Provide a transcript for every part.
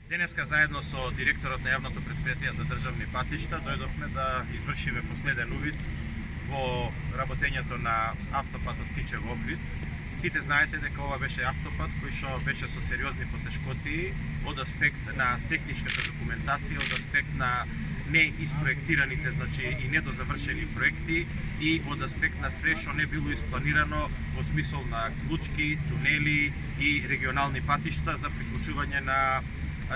Денеска заедно со директорот на јавното претпријатие за државни патишта дојдовме да извршиме последен увид во работењето на автопатот Кичево Охрид. Сите знаете дека ова беше автопат кој што беше со сериозни потешкоти од аспект на техничката документација, од аспект на неиспроектираните, значи и недозавршени проекти и од аспект на све што не било испланирано во смисол на клучки, тунели и регионални патишта за приклучување на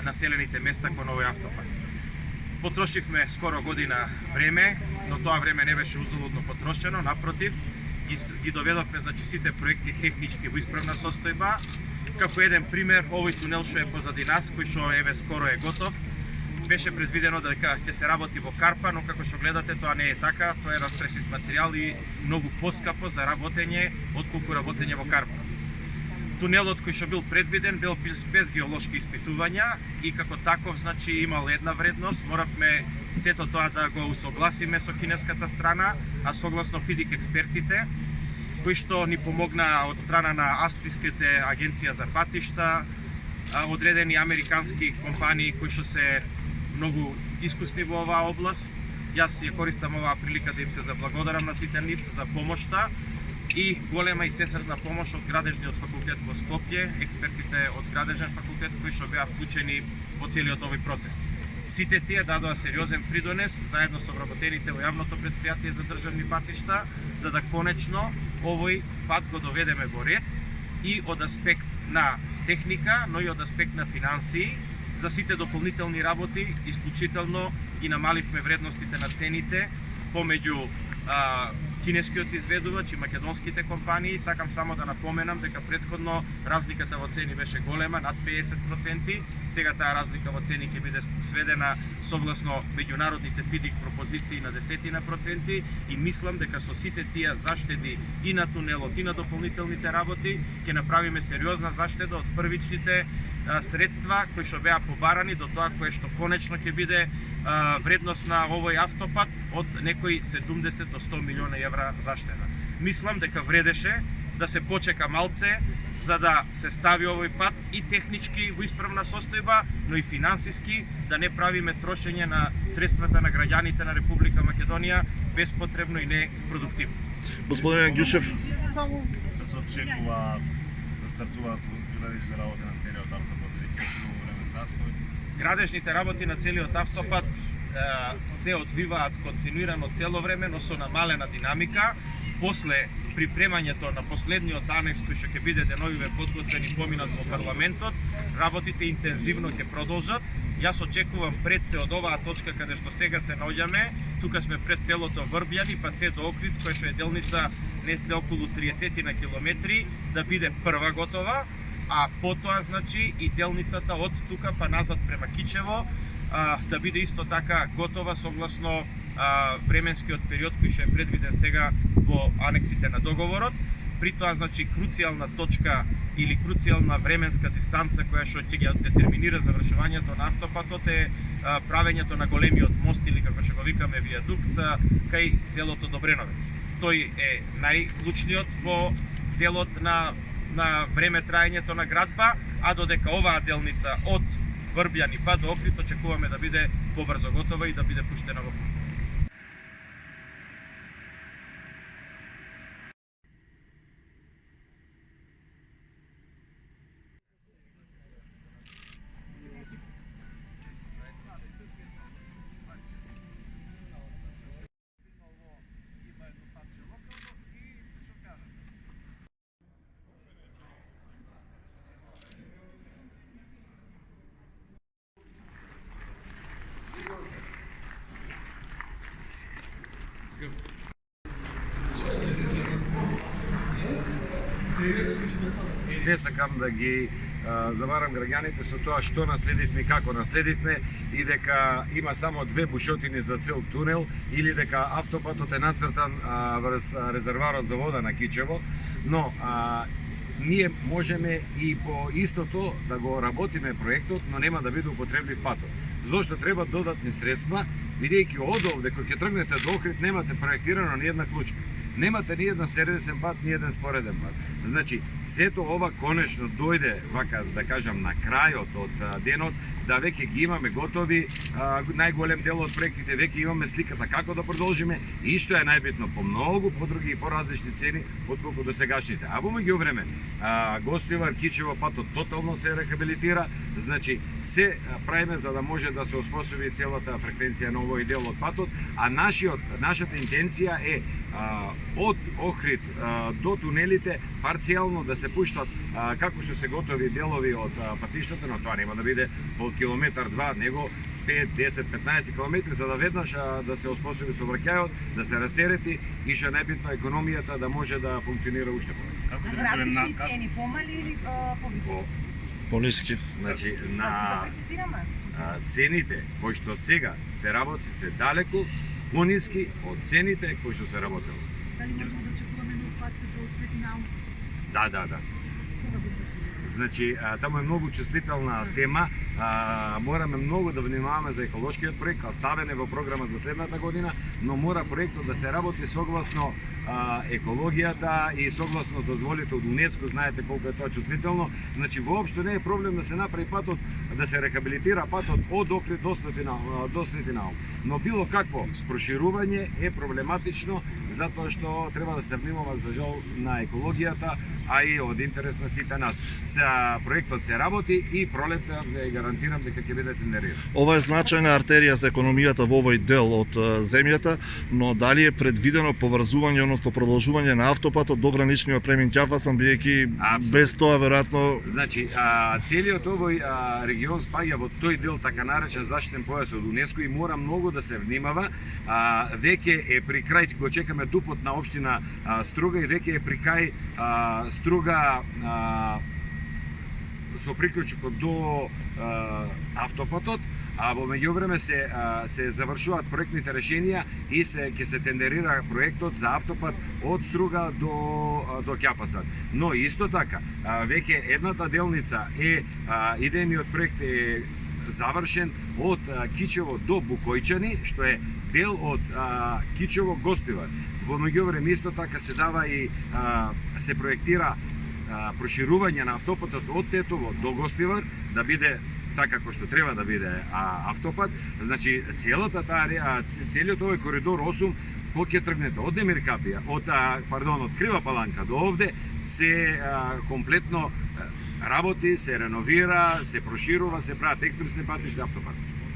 населените места кон овој автопат. Потрошивме скоро година време, но тоа време не беше узалудно потрошено, напротив, ги доведовме, значи, сите проекти технички во исправна состојба. Како еден пример, овој тунел што е позади нас, кој што еве скоро е готов, беше предвидено дека ќе се работи во карпа, но како што гледате тоа не е така, тоа е растресит материјал и многу поскапо за работење отколку работење во карпа. Тунелот кој што бил предвиден бил без геолошки испитувања и како таков, значи, имал една вредност. Моравме сето тоа да го усогласиме со кинеската страна, а согласно ФИДИК експертите, кои што ни помогна од страна на австриските агенција за патишта, одредени американски компании кои што се многу искусни во оваа област. Јас ја користам оваа прилика да им се заблагодарам на сите нив за помошта и голема и сестрна помош од Градежниот факултет во Скопје, експертите од Градежен факултет кои што беа вклучени во целиот овој процес. Сите тие дадоа сериозен придонес заедно со вработените во јавното претпријатие за државни патишта, за да конечно овој пат го доведеме во ред и од аспект на техника, но и од аспект на финансии. За сите дополнителни работи исклучително ги намаливме вредностите на цените помеѓу кинескиот изведувач и македонските компании. Сакам само да напоменам дека претходно разликата во цени беше голема, над 50%. Сега таа разлика во цени ќе биде сведена согласно меѓународните ФИДИК пропозиции на 10% и мислам дека со сите тие заштеди и на тунелот и на дополнителните работи ќе направиме сериозна заштеда од првичните средства кои што беа побарани до тоа кое што конечно ќе биде вредност на овој автопат од некои 70 до 100 милиона евра заштеда. Мислам дека вредеше да се почека малце за да се стави овој пат и технички во исправна состојба, но и финансиски, да не правиме трошење на средствата на граѓаните на Република Македонија беспотребно и непродуктивно. Господин Ѓушев, да се очекува да стартуваат градежни работи на целиот автопат, бидејќи е многу време застој. Градежните работи на целиот автопат се одвиваат континуирано цело време, но со намалена динамика. После припремањето на последниот анекс кој што ќе биде деновиве подготвен и поминат во парламентот, работите интензивно ќе продолжат. Јас очекувам пред се од оваа точка каде што сега се наоѓаме, тука сме пред селото Врбјани, па се до Охрид, која што е делница некаде околу 30 на километри, да биде прва готова, а потоа, значи, и делницата од тука па назад према Кичево да биде исто така готова согласно временскиот период кој што е предвиден сега во анексите на договорот. При тоа, значи, круцијална точка или круцијална временска дистанца која што ќе ги детерминира завршувањето на автопатот е правењето на големиот мост или како што го викаме виадукт кај селото Добреновец. Тој е најклучниот во делот на време траењето на градба, а додека оваа делница од Врбјани па до Охрид очекуваме да биде побрзо готова и да биде пуштена во функција. Не сакам да ги заварам граѓаните со тоа што наследивме и како наследивме и дека има само две бушотини за цел тунел или дека автопатот е нацртан врз резерварот за вода на Кичево, но ние можеме и по истото да го работиме проектот, но нема да биде употреблив патот. Зошто треба додатни средства, бидејќи од овде кој ќе тргнете до Охрид немате проектирано ни една клучка. немате ни еден сервисен пат, ни еден спореден пат. Значи, сето ова конечно дојде, вака да кажам, на крајот од денот, да веќе ги имаме готови, најголем дел од проектите веќе имаме сликата како да продолжиме и што е најбитно, по многу подруги и поразлични цени отколку до сегашните. А во меѓувреме, Гостивар, Кичево патот тотално се рехабилитира, значи се правиме за да може да се оспособи целата фреквенција на овој дел од патот, а нашата интенција е од Охрид до тунелите парцијално да се пуштат како што се готови делови од патиштата, но тоа нема да биде по километар-два, него 5, 10, 15 км, за да веднаш да се оспособи сообраќајот, да се растерети и што најбитно економијата да може да функционира уште повеќе. Графични цени помали или повисоки? Пониски. Значи, Да на прецизираме. цените кои што сега се работи се далеку пониски од цените кои што се работело. Дали можеме да очекуваме нов пат до Свети Наум? Да. Значи, таму е многу чувствителна тема, мораме многу да внимаваме за еколошкиот проект, ставен е во програма за следната година, но мора проектот да се работи согласно екологијата и согласно дозволите од УНЕСКО, знаете колку е тоа чувствително. Значи, воопшто не е проблем да се направи патот, да се рехабилитира патот од Охрид до Свети Наум. Но било какво проширување е проблематично, затоа што треба да се внимава за жал на екологијата, а и од интерес на сите нас. Проектот се работи и пролета ве гарантирам дека ќе биде тендериран. Ова е значајна артерија за економијата во овој дел од земјата, но дали е предвидено поврзување, односно продолжување на автопатот до граничниот премин Ќафасон, бидејќи без тоа веројатно. Значи, целиот овој регион спаѓа во тој дел така наречен заштитен појас од УНЕСКО и мора многу да се внимава. Веќе е при крај, го чекаме дупот на општина Струга и веќе е при крај Струга со приклучокот до автопатот, а во меѓувреме се завршуваат проектните решенија и ќе се тендерира проектот за автопат од Струга до Ќафасон. Но исто така, веќе едната делница е идејниот проект е завршен од Кичево до Букојчани, што е дел од Кичево Гостивар. Во меѓувреме исто така се дава и се проектира проширување на автопатот од Тетово до Гостивар, да биде така како што треба да биде автопат. Значи, целиот овој коридор 8, кога ќе тргнете од Демиркапија, од Крива Паланка до овде, се комплетно работи, се реновира, се проширува, се прават експресни патишта, автопатишта.